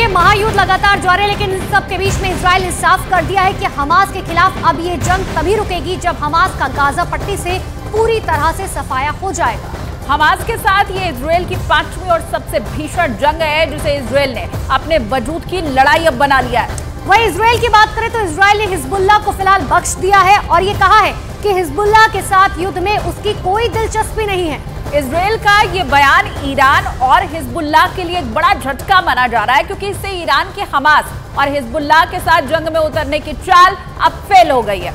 महायुद्ध लगातार जारी है, लेकिन इन सब के बीच में इजराइल ने साफ कर दिया है कि हमास के खिलाफ अब ये जंग तभी रुकेगी जब हमास का गाजा पट्टी से पूरी तरह से सफाया हो जाएगा। हमास के साथ ये इजराइल की 5वीं और सबसे भीषण जंग है, जिसे इजराइल ने अपने वजूद की लड़ाई अब बना लिया है। वही इजराइल की बात करें तो इजराइल ने हिजबुल्लाह को फिलहाल बख्श दिया है और ये कहा है कि हिजबुल्लाह के साथ युद्ध में उसकी कोई दिलचस्पी नहीं है। इजराइल का ये बयान ईरान और हिजबुल्लाह के लिए एक बड़ा झटका माना जा रहा है, क्योंकि इससे ईरान के हमास और हिजबुल्लाह के साथ जंग में उतरने की चाल अब फेल हो गई है।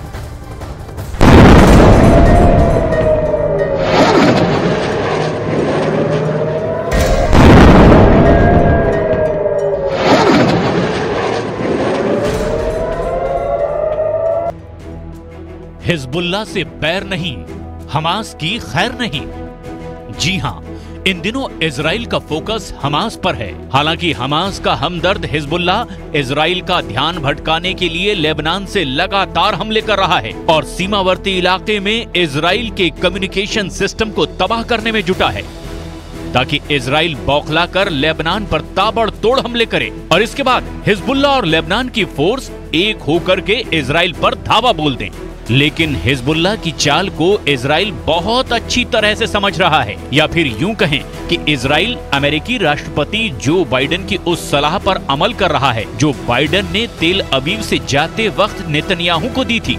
हिजबुल्लाह से बैर नहीं, हमास की खैर नहीं। जी हां, इन दिनों इजराइल का फोकस हमास पर है। हालांकि हमास का हमदर्द हिजबुल्लाह इजराइल का ध्यान भटकाने के लिए लेबनान से लगातार हमले कर रहा है और सीमावर्ती इलाके में इजराइल के कम्युनिकेशन सिस्टम को तबाह करने में जुटा है, ताकि इजराइल बौखलाकर लेबनान पर ताबड़तोड़ हमले करे और इसके बाद हिजबुल्लाह और लेबनान की फोर्स एक होकर के इजराइल पर धावा बोल दें। लेकिन हिजबुल्लाह की चाल को इजराइल बहुत अच्छी तरह से समझ रहा है, या फिर यूं कहें कि इजराइल अमेरिकी राष्ट्रपति जो बाइडेन की उस सलाह पर अमल कर रहा है जो बाइडेन ने तेल अवीव से जाते वक्त नेतन्याहू को दी थी।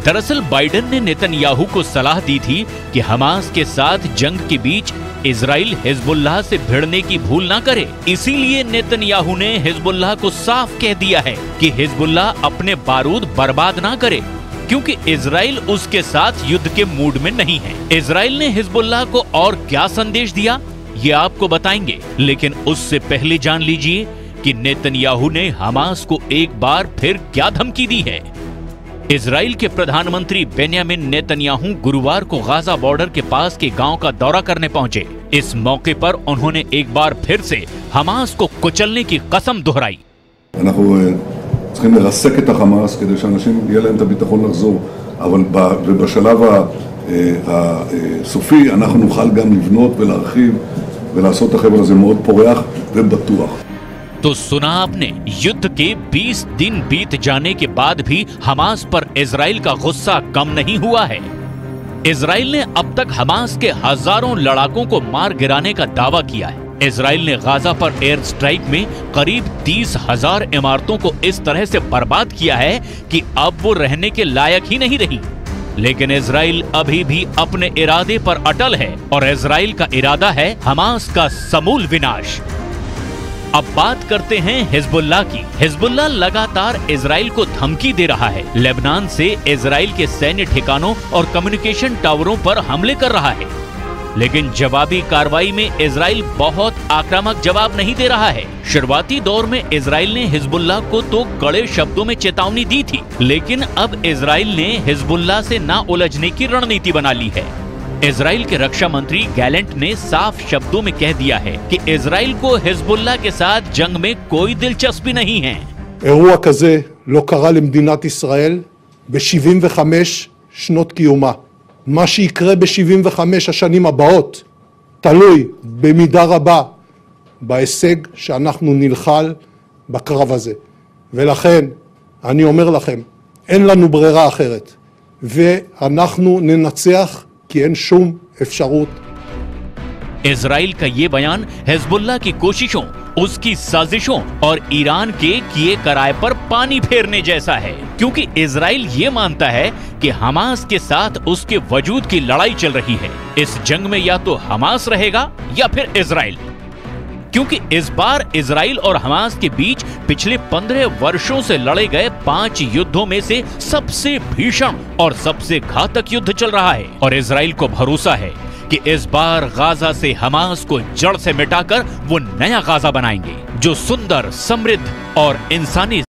दरअसल बाइडेन ने नेतन्याहू को सलाह दी थी कि हमास के साथ जंग के बीच इजराइल हिजबुल्लाह से भिड़ने की भूल ना करे। इसीलिए नेतन्याहू ने हिजबुल्लाह को साफ कह दिया है कि हिजबुल्लाह अपने बारूद बर्बाद ना करे, क्योंकि इजराइल उसके साथ युद्ध के मूड में नहीं है। इजराइल ने हिजबुल्लाह को और क्या संदेश दिया, ये आपको बताएंगे, लेकिन उससे पहले जान लीजिए कि नेतन्याहू ने हमास को एक बार फिर क्या धमकी दी है। इजराइल के प्रधानमंत्री बेन्यामिन नेतन्याहू गुरुवार को गाजा बॉर्डर के पास के गांव का दौरा करने पहुंचे। इस मौके पर उन्होंने एक बार फिर से हमास को कुचलने की कसम दोहराई। אנחנו צריכים לרסק את החמאס כדי שאנשים יהיה להם את הביטחון לחזור, אבל בשלב הסופי אנחנו נוכל גם לבנות ולהרחיב ולעשות את החבל הזה מאוד פורח ובטוח। तो सुना आपने, युद्ध के 20 दिन बीत जाने के बाद भी हमास पर इजराइल का गुस्सा कम नहीं हुआ है। इजराइल ने अब तक हमास के हजारों लड़ाकों को मार गिराने का दावा किया है। इजराइल ने गाजा पर एयर स्ट्राइक में करीब 30,000 इमारतों को इस तरह से बर्बाद किया है कि अब वो रहने के लायक ही नहीं रही। लेकिन इजराइल अभी भी अपने इरादे पर अटल है और इजराइल का इरादा है हमास का समूल विनाश। अब बात करते हैं हिजबुल्लाह की। हिजबुल्लाह लगातार इजराइल को धमकी दे रहा है, लेबनान से इजराइल के सैन्य ठिकानों और कम्युनिकेशन टावरों पर हमले कर रहा है। लेकिन जवाबी कार्रवाई में इजराइल बहुत आक्रामक जवाब नहीं दे रहा है। शुरुआती दौर में इजराइल ने हिजबुल्लाह को तो कड़े शब्दों में चेतावनी दी थी, लेकिन अब इजराइल ने हिजबुल्लाह से ना उलझने की रणनीति बना ली है। इजराइल के रक्षा मंत्री गैलेंट ने साफ शब्दों में कह दिया है कि इजराइल को हिजबुल्लाह के साथ जंग में कोई दिलचस्पी नहीं है। אירוע כזה לא קרה למדינת ישראל ב-75 שנות קיומה. מה שיקרה ב-75 השנים הבאות תלוי במידה רבה בהישג שאנחנו נלחל בקרב הזה. ולכן אני אומר לכם, אין לנו ברירה אחרת, ואנחנו ננצח कि इन शूम एफशरूत। इजराइल का ये बयान हिजबुल्लाह की कोशिशों, उसकी साजिशों और ईरान के किए कराए पर पानी फेरने जैसा है, क्योंकि इजराइल ये मानता है कि हमास के साथ उसके वजूद की लड़ाई चल रही है। इस जंग में या तो हमास रहेगा या फिर इजराइल, क्योंकि इस बार इजराइल और हमास के बीच पिछले 15 वर्षों से लड़े गए 5 युद्धों में से सबसे भीषण और सबसे घातक युद्ध चल रहा है। और इजराइल को भरोसा है कि इस बार गाजा से हमास को जड़ से मिटाकर वो नया गाजा बनाएंगे, जो सुंदर, समृद्ध और इंसानी